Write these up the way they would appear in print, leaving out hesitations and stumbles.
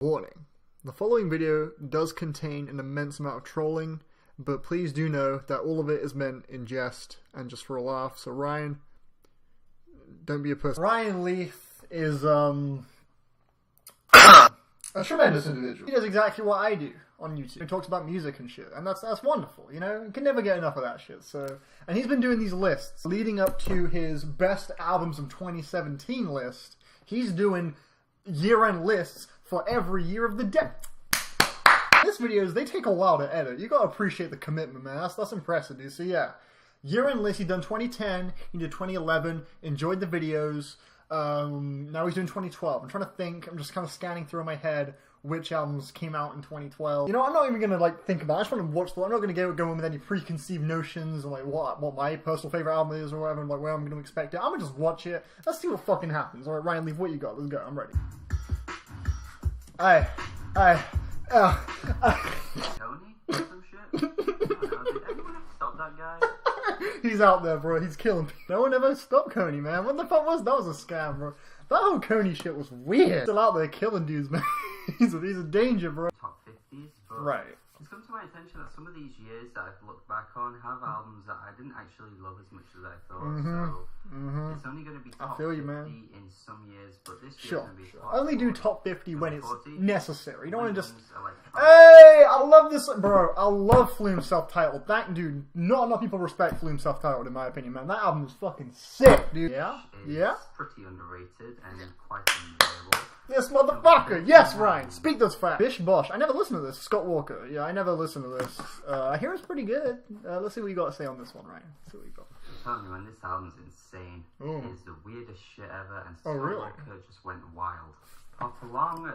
Warning. The following video does contain an immense amount of trolling, but please do know that all of it is meant in jest and just for a laugh. So Ryan, don't be a pussy. Ryan Leith is a tremendous individual. He does exactly what I do on YouTube. He talks about music and shit, and that's wonderful, you know? You can never get enough of that shit. So, and he's been doing these lists leading up to his best albums of 2017 list. He's doing year-end lists for every year of the decade. This videos, they take a while to edit. You gotta appreciate the commitment, man. That's impressive, dude. So yeah, year-end list. He's done 2010. He did 2011. Enjoyed the videos. Now he's doing 2012. I'm trying to think. I'm just kind of scanning through in my head which albums came out in 2012. You know, I'm not even gonna like think about it. I just want to watch them. I'm not gonna go in with any preconceived notions or like what my personal favorite album is or whatever, and like where I'm gonna expect it. I'm gonna just watch it. Let's see what fucking happens. All right, Ryan, leave what you got. Let's go. I'm ready. Tony? Some shit? Did anyone ever stop that guy? He's out there, bro. He's killing people. No one ever stopped Coney, man. What the fuck was that? Was a scam, bro. That whole Coney shit was weird. Still out there killing dudes, man. he's a danger, bro. Top 50s, but right. It's come to my attention that some of these years that I've looked back on have albums that I didn't actually love as much as I thought. So it's only going to be top 50 in some years, but this year's going to be top. I only do top 50 when it's necessary. You don't want to just... Like, hey, I love this, bro. I love Flume self-titled. That dude, not enough people respect Flume self-titled in my opinion, man. That album is fucking sick, dude. Yeah? Pretty underrated and quite enjoyable. This motherfucker! Yes, Ryan! Speak those facts! Bish Bosh. I never listened to this. Scott Walker. Yeah, I never listened to this. I hear it's pretty good. Let's see what you got to say on this one, Ryan. Let's see what you got. I'm telling you, man, this album's insane. It is the weirdest shit ever, and Scott really? Walker just went wild. Pop along.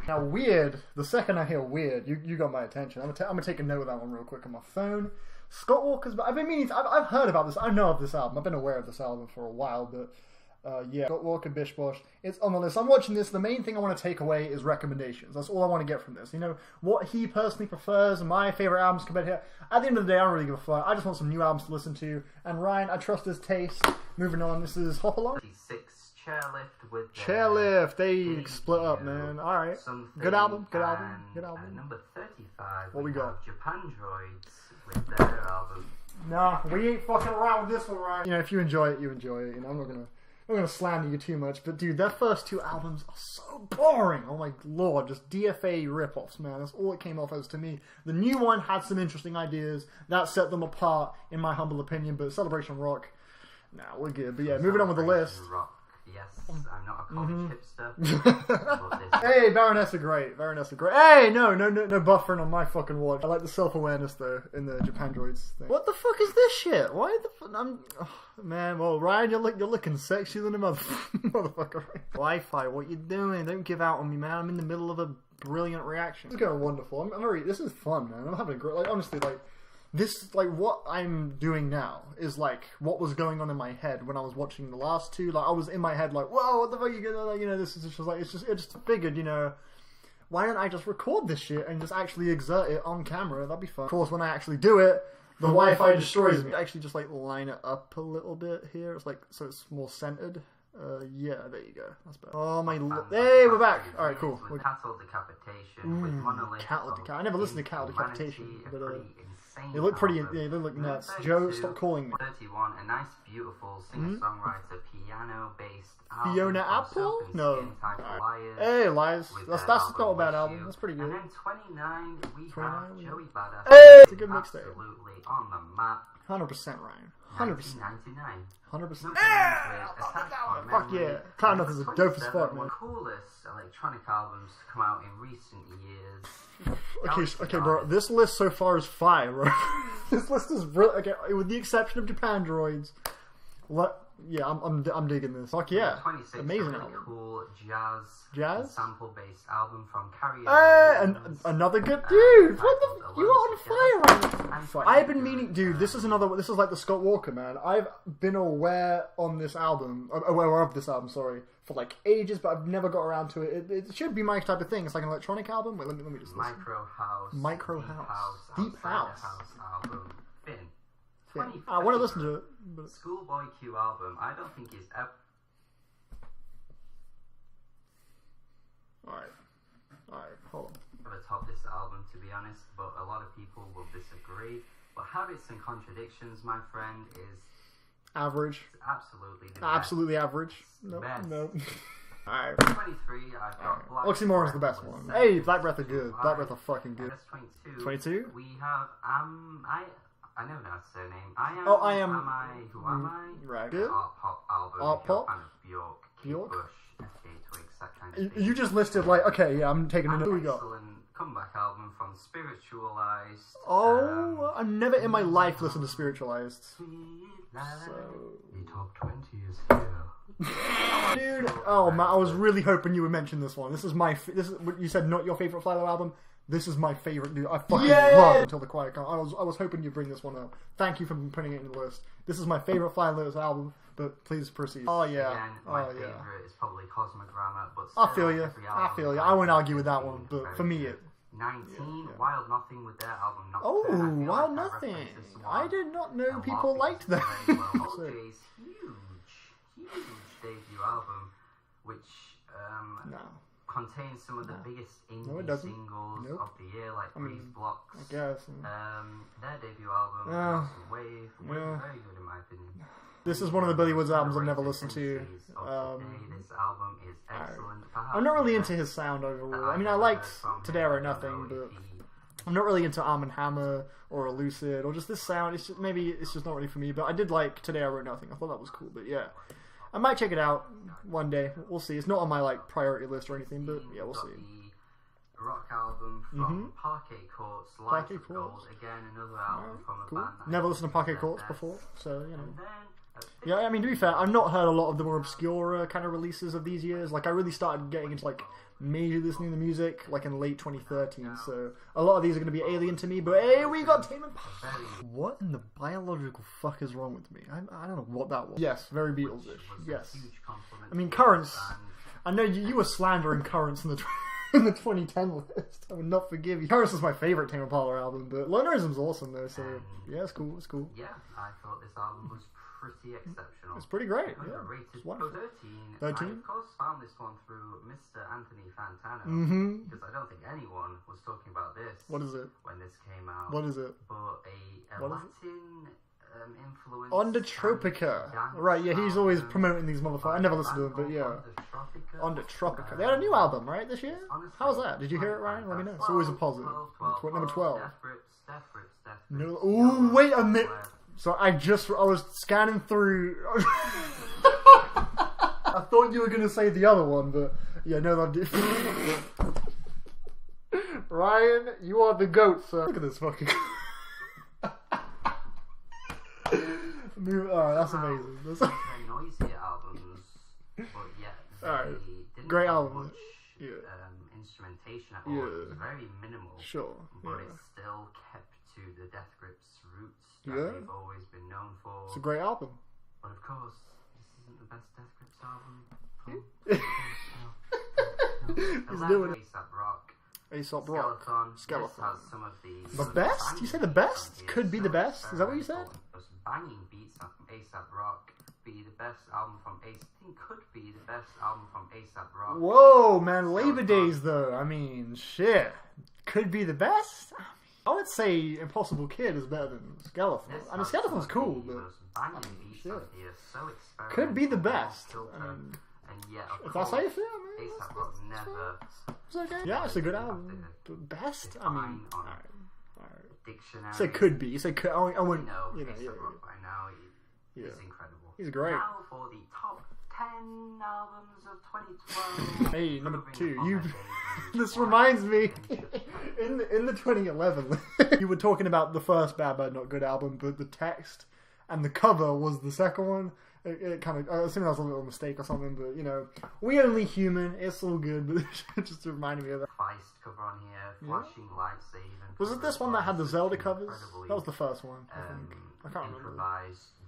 Now, weird. The second I hear weird, you got my attention. I'm gonna take a note of that one real quick on my phone. Scott Walker's... I've been meaning... I've heard about this. I know of this album. I've been aware of this album for a while, but... yeah, Scott Walker, Bish Bosh. It's on the list. I'm watching this. The main thing I want to take away is recommendations. That's all I want to get from this. You know, what he personally prefers and my favorite albums compared to here. At the end of the day, I don't really give a fuck. I just want some new albums to listen to. And Ryan, I trust his taste. Moving on, this is Hop Along. 36 Chairlift with... Chairlift. They split up, man. Alright. Good album. Good album. Good album. Number 35. What we got? Japan Droids with their album. Nah, we ain't fucking around with this one, Ryan. You know, if you enjoy it, you enjoy it. You know, I'm not gonna slander you too much, but dude, their first two albums are so boring. Oh my lord, just DFA ripoffs, man. That's all it came off as to me. The new one had some interesting ideas that set them apart, in my humble opinion. But Celebration Rock, nah, we're good. But yeah, moving on with the list. Rock. Yes, I'm not a college hipster. Hey, Baroness are great. Baroness are great. Hey, no buffering on my fucking watch. I like the self-awareness though in the Japan Droids thing. What the fuck is this shit? Why the fuck? Man, well, Ryan, you're looking sexier than a motherfucker. Wi-Fi, what you doing? Don't give out on me, man. I'm in the middle of a brilliant reaction. This is going wonderful. This is fun, man. I'm having a great, like, honestly, like, this, like, what I'm doing now is, like, what was going on in my head when I was watching the last two. Like, I was in my head, like, whoa, what the fuck are you gonna, like, you know, this is just, like, it just figured, you know, why don't I just record this shit and just actually exert it on camera? That'd be fun. Of course, when I actually do it, the Wi-Fi destroys me. I actually just, like, line it up a little bit here. It's, like, so it's more centered. Yeah, there you go. That's better. Oh my... Hey, we're back! Alright, cool. Cattle Decapitation with Monolith. I never listened to Cattle Decapitation, but they look pretty... they look nuts. Joe, stop calling me. 31, a nice, beautiful singer-songwriter, piano-based album. Fiona Apple? No. Hey, Lies. That's not a bad album. That's pretty good. And then 29, we have Joey Badass. Hey! It's a good mixtape. Absolutely on the map. 100%, Ryan. 100%. 1999. 100%. Fuck yeah. Cloud Enough is a dope as fuck, man. The coolest electronic albums to come out in recent years. Okay, bro. This list so far is fire, bro. This list is really... Okay, with the exception of Japan Droids. Yeah, I'm digging this. Fuck yeah. Amazing really album. Cool jazz sample-based album from and another good dude. What the? You are on fire right now. I've been meaning, dude. This is like the Scott Walker, man. I've been aware of this album, sorry, for like ages, but I've never got around to it. It should be my type of thing. It's like an electronic album. Wait, let me just listen. Micro House. Deep House album. Finn. I want to listen to it. But... Schoolboy Q album. I don't think it's ever. Alright. to be honest, but a lot of people will disagree. But Habits and Contradictions, my friend, is average. Absolutely the absolutely best. average. No, no. Alright. 23, I've got Black Oxymoron's the best one. Hey, Black Breath are good. Black Breath are fucking good. That's 22. 22? We have I know that surname. I am. Am I? Who am I? Right. Good. Art pop album. Art pop. Kind of Bjork. Bjork. Bush. FK Twigs. That kind of thing. You just listed like, okay, yeah, I'm taking a note. Who we got? Excellent comeback album from Spiritualized. Oh, I've never in my life listened to Spiritualized. So. The top 20 is here. Dude, oh man, I was really hoping you would mention this one. This is what you said, not your favorite Philo album. This is my favorite, dude. I fucking love Until the Quiet Comes. I was hoping you'd bring this one up. Thank you for putting it in the list. This is my favorite Philo's album, but please proceed. Oh yeah. Again, my favorite is probably Cosmogramma, but I feel you. I feel you. I won't argue with that one, but for me it. 19, Wild Nothing with their album Nocturne. Oh, Wild Nothing. I did not know people liked that. OJ's huge debut album, which contains some of the biggest indie singles of the year, like Breeze Blocks. I guess. Their debut album, Wave, very good in my opinion. This is one of the Billy Woods albums I've never listened to. This album is excellent. I'm not really into his sound overall. I mean, I liked Today I Wrote Nothing, but I'm not really into Arm & Hammer or Elucid or just this sound. It's just, maybe it's just not really for me, but I did like Today I Wrote Nothing. I thought that was cool, but yeah. I might check it out one day. We'll see. It's not on my like priority list or anything, but yeah, we'll see. Rock album from Parquet Courts, Light of Gold. Again, another album from a band. Never listened to Parquet Courts before, so you know. Yeah, I mean, to be fair, I've not heard a lot of the more obscure kind of releases of these years. Like, I really started getting into, like, major listening to music, like, in late 2013, so a lot of these are going to be alien to me, but hey, we got Tame Impala! What in the biological fuck is wrong with me? I don't know what that was. Yes, very Beatles-ish, yes. I mean, Currents, I know you were slandering Currents in the... in the 2010 list. I would not forgive you. Currents is my favorite Tame Impala album, but Lonerism's awesome though, so yeah, it's cool, it's cool. Yeah, I thought this album was pretty exceptional. It's pretty great, yeah. Rated it's wonderful. 13. 13? I of course found this one through Mr. Anthony Fantano, because I don't think anyone was talking about this. What is it? When this came out. What is it? But a Latin influence. Onda Tropica. Right, yeah, he's always promoting these motherfuckers. I never listened to them, but yeah. Onda Tropica. They had a new album, right, this year? How was that? Did you hear it, Ryan? Let me know. It's always a positive. Number 12. No. Ooh, wait a minute. So I was scanning through. I thought you were going to say the other one, but yeah, no, that did. Ryan, you are the goat, sir. Look at this fucking. Oh, that's amazing. That's very noisy albums, but yeah, great album. Instrumentation at all. It was very minimal. Sure. But it still kept to the Death Grips roots that they've always been known for. It's a great album. But of course, this isn't the best Death Grips album. He's doing it. A$AP Rock. A$AP Rock. Skeleton. Has some of the best? You say the best? Could be the best? Is that what you said? Banging beats from A$AP Rock be the best album from A$AP. I think could be the best album from A$AP Rock. Whoa, man, Labor Days though. I mean, shit. Could be the best? I would say Impossible Kid is better than Skeleton. I mean, Skeleton's cool, but shit. Could be the best. I mean, if that's how you feel, man. A$AP Rock never. It's okay. Yeah, it's a good album. But best? I mean, alright. Dictionary. Say could be. You say could. I wouldn't. You know, yeah. By now, he's incredible. He's great. Now for the top 10 albums of 2012. Hey, number 2. This reminds me. in the 2011, you were talking about the first Bad Bad Not Good album, but the text and the cover was the second one. It kind of, I assume that was a little mistake or something, but you know, we only human. It's all good, but it just reminded me of that. Feist cover on here, flashing lights. They even was it this one that had the Zelda covers? That was the first one, I think. I can't remember.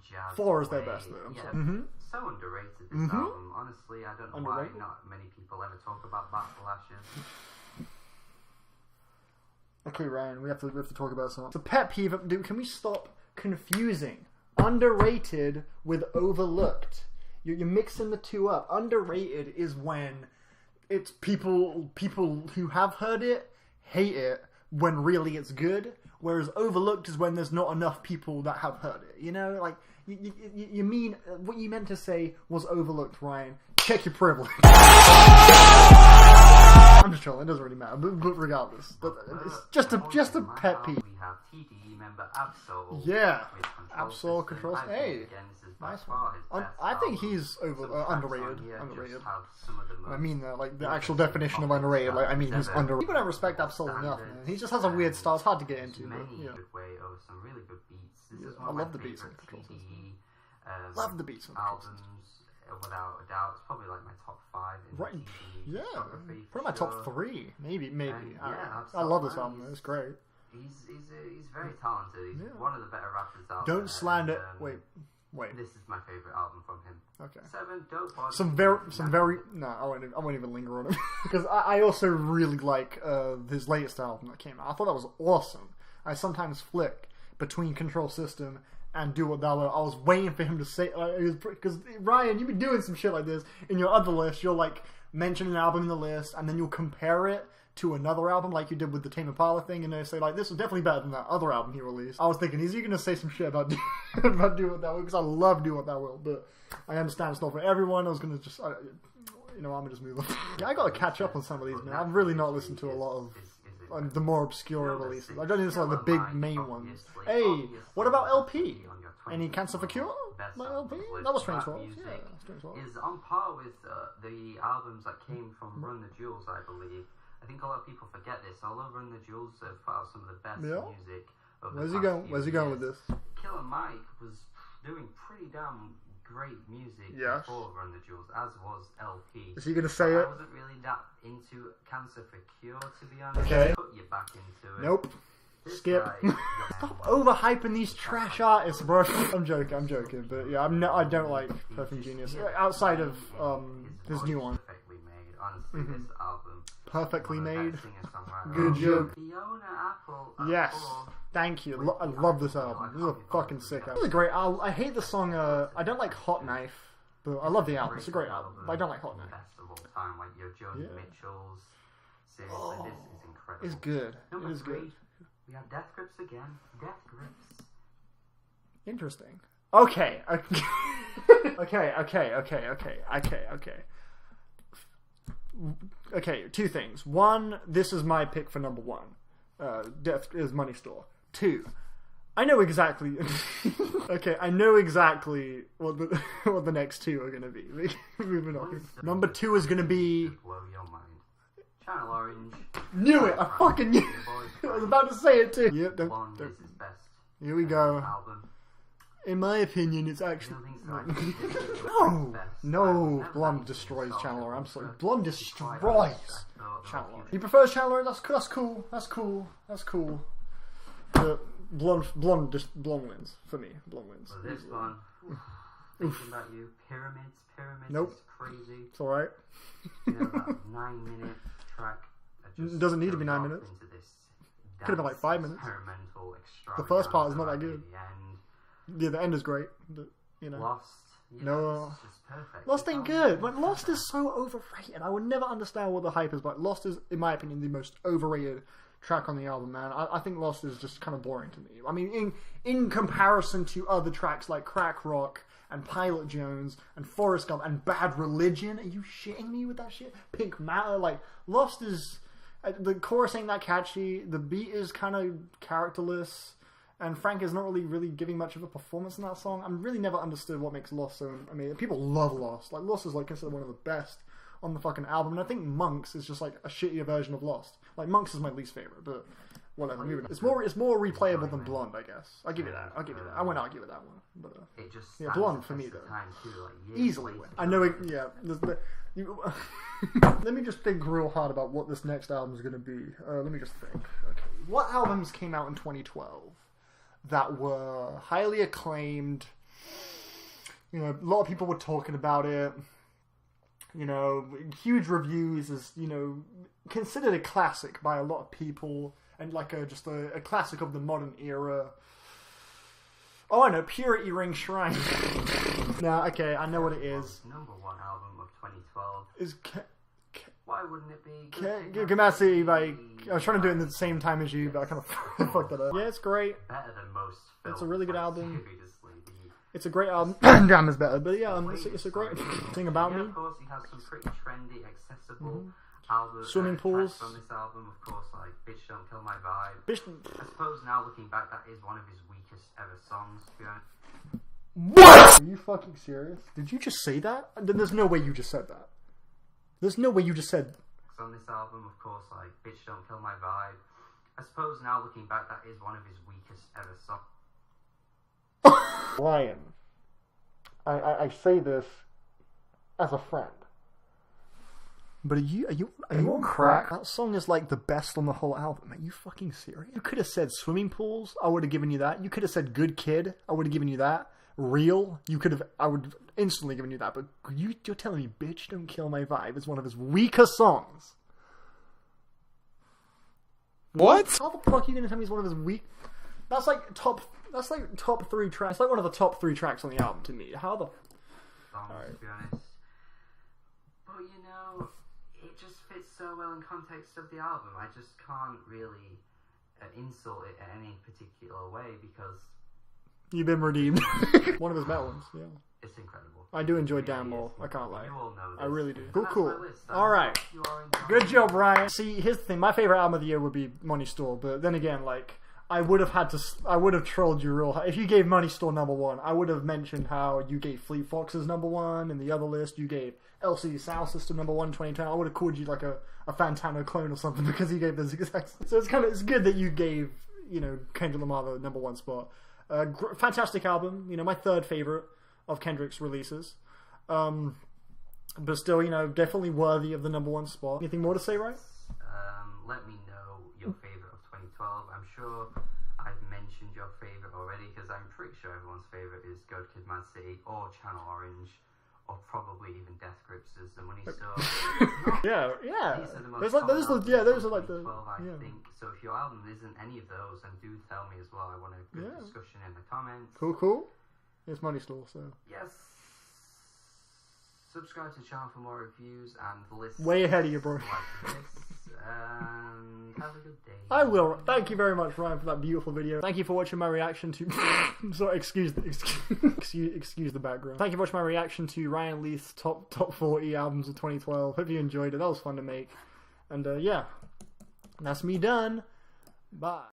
Jazz 4 is their best though. So underrated this album. Honestly, I don't know why not many people ever talk about Backlashes. Okay, Ryan, we have to talk about something. It's a pet peeve. Dude, can we stop confusing underrated with overlooked? You're mixing the two up. Underrated is when it's people who have heard it hate it, when really it's good, whereas overlooked is when there's not enough people that have heard it. You know, like you mean what you meant to say was overlooked, Ryan. Check your privilege. I'm just trolling. It doesn't really matter, but regardless, it's just a pet peeve. We have TDE member Absol. Yeah, Absol controls. Hey, nice one. I think he's underrated. Underrated. I mean, like the actual definition of underrated. Like, I mean, he's underrated. People don't respect Absol enough, man. He just has a weird style. It's hard to get into. But, yeah. Some really good beats. I love the beats on Control System. Love the beats on Control System. Without a doubt, it's probably like my top 5 in right. Yeah, probably my top 3, maybe. Yeah, I love this album. It's great. He's very talented. He's one of the better rappers out there. Don't slander. Wait. This is my favorite album from him. Okay. 7 dope bodies. Some very. No, I won't even linger on it because I also really like his latest album that came out. I thought that was awesome. I sometimes flick between Control System and Do What Thou Wilt. I was waiting for him to say, because Ryan, you've been doing some shit like this in your other list. You'll like mention an album in the list, and then you'll compare it to another album, like you did with the Tame Impala thing, and they say like, this was definitely better than that other album he released. I was thinking, is he going to say some shit about about Do What Thou Wilt? Because I love Do What Thou Wilt, but I understand it's not for everyone. I was going to just, I'm gonna just move on. Yeah, I got to catch up on some of these, man. I've really not listened to a lot of the more obscure releases. I don't think it's like the big main ones. Hey, what about LP? Any Cancer for Cure? My LP? That was Strange 12. Yeah, Strange 12. Is on par with the albums that came from Run the Jewels, I believe. I think a lot of people forget this. Although Run the Jewels have put out some of the best music. Where's he going? Where's he going with this? Killer Mike was doing pretty damn great music before Run the Jewels, as was LP. Is he going to say it? I wasn't really that into Cancer for Cure, to be honest. Okay. Put you back into it. Nope. Skip. Stop overhyping these trash artists, bro. I'm joking, but yeah, I don't like Perfume Genius outside of his new one. Perfectly made, honestly, this album. Perfectly made. Good joke. Yes. Thank you. I love this album. This is a fucking sick album. This is a great album. I hate the song. I don't like Hot Knife, but I love the album. It's a great album. But I don't like Hot Knife. Best of all time, like your Joni Mitchell's. Seriously, this is incredible. It's good. Number it is 3. good. We have Death Grips again. Death Grips. Interesting. Okay. Okay, 2 things. 1, this is my pick for number 1. Death is Money Store. 2, I know exactly. Okay, I know exactly what the next 2 are gonna be. Moving on. Number 2 is gonna be. Blow your mind. Channel Orange. Knew it! I fucking knew it! I was about to say it too. Yep, Blonde is his best. Here we go. Album. In my opinion, it's actually. No! Blonde destroys Channel Orange. I'm sorry. Blonde destroys Channel Orange. He prefers Channel Orange. That's cool. But Blonde wins for me. Blonde wins. Well, this one. Thinking about you. Pyramids. Nope. Is crazy. It's alright. You know, that 9-minute track. It doesn't need to be 9 minutes. Could have been like 5 minutes. The first part is not that good. Yeah, the end is great. But, you know. Lost. No. Perfect. Lost ain't good. But Lost is so overrated. I would never understand what the hype is about. Lost is, in my opinion, the most overrated track on the album, man. I think Lost is just kind of boring to me. I mean, in comparison to other tracks like Crack Rock and Pilot Jones and Forrest Gump and Bad Religion, are you shitting me with that shit? Pink Matter, like, Lost is... The chorus ain't that catchy, the beat is kind of characterless, and Frank is not really giving much of a performance in that song. I'm really never understood what makes Lost so... I mean, people love Lost. Like, Lost is, like, considered one of the best on the fucking album, and I think Monks is just, like, a shittier version of Lost. Like, Monks is my least favorite, but whatever. It's more replayable than Blonde, I guess. I'll give you that. I won't argue with that one. But, it just yeah, Blonde for me, though. Too, like, easily win. I know it, yeah. Let me just think real hard about what this next album is going to be. Let me just think. Okay. What albums came out in 2012 that were highly acclaimed? You know, a lot of people were talking about it. You know, huge reviews, is, you know, considered a classic by a lot of people, and like just a classic of the modern era. Oh, I know, Purity Ring Shrine. Nah, okay, I know what it is. Number 1 album of 2012. Is why wouldn't it be? Gamasi by I was trying to do it at the same time as you, but I kind of fucked it up. Yeah, it's great. Better than most films. It's a really good album. Seriously, it's a great album. Damn, it's better, but yeah, it's a great thing about me. Of course, he has some pretty trendy, accessible albums. Swimming pools. On this album, of course, like "Bitch Don't Kill My Vibe." Bitch. I suppose now looking back, that is one of his weakest ever songs. To be honest. What? Are you fucking serious? Did you just say that? Then there's no way you just said that. There's no way you just said. On this album, of course, like "Bitch Don't Kill My Vibe." I suppose now looking back, that is one of his weakest ever songs. Ryan, I say this as a friend. But are you on crack? That song is like the best on the whole album. Are you fucking serious? You could have said "Swimming Pools." I would have given you that. You could have said "Good Kid." I would have given you that. "Real." You could have. I would instantly given you that. But you're telling me "Bitch Don't Kill My Vibe" is one of his weaker songs. What? How the fuck are you gonna tell me he's one of his weak? That's like top 3 tracks. It's like one of the top 3 tracks on the album to me. How the? To be honest, but you know, it just fits so well in context of the album. I just can't really insult it in any particular way because you've been redeemed. One of his better ones, yeah. It's incredible. I do enjoy Dan more. I can't lie. You all know this. I really do. Cool. All right. Good job, Ryan. See, here's the thing. My favorite album of the year would be Money Store, but then again, like, I would have trolled you real hard. If you gave Money Store number 1, I would have mentioned how you gave Fleet Foxes number 1, and the other list you gave LCD Sound System number 1 2010. I would have called you like a Fantano clone or something because you gave this exact. So it's good that you gave, you know, Kendrick Lamar the number 1 spot. Fantastic album. You know, my 3rd favorite of Kendrick's releases. But still, you know, definitely worthy of the number 1 spot. Anything more to say, right? Let me know your favorite of 2012. I'm sure I've mentioned your favorite already because I'm pretty sure everyone's favorite is Good Kid, Mad City or Channel Orange or probably even Death Grips as the Money Store. yeah. These are the most those are like the. I think. So if your album isn't any of those, then do tell me as well. I want a good discussion in the comments. Cool. It's Money Store, so. Yes. Subscribe to the channel for more reviews and lists. Way ahead of you, bro. Like this. And have a good day. I will. Thank you very much, Ryan, for that beautiful video. Thank you for watching my reaction to. Sorry, excuse the background. Thank you for watching my reaction to Ryan Leith's top 40 albums of 2012. Hope you enjoyed it. That was fun to make. And yeah, that's me done. Bye.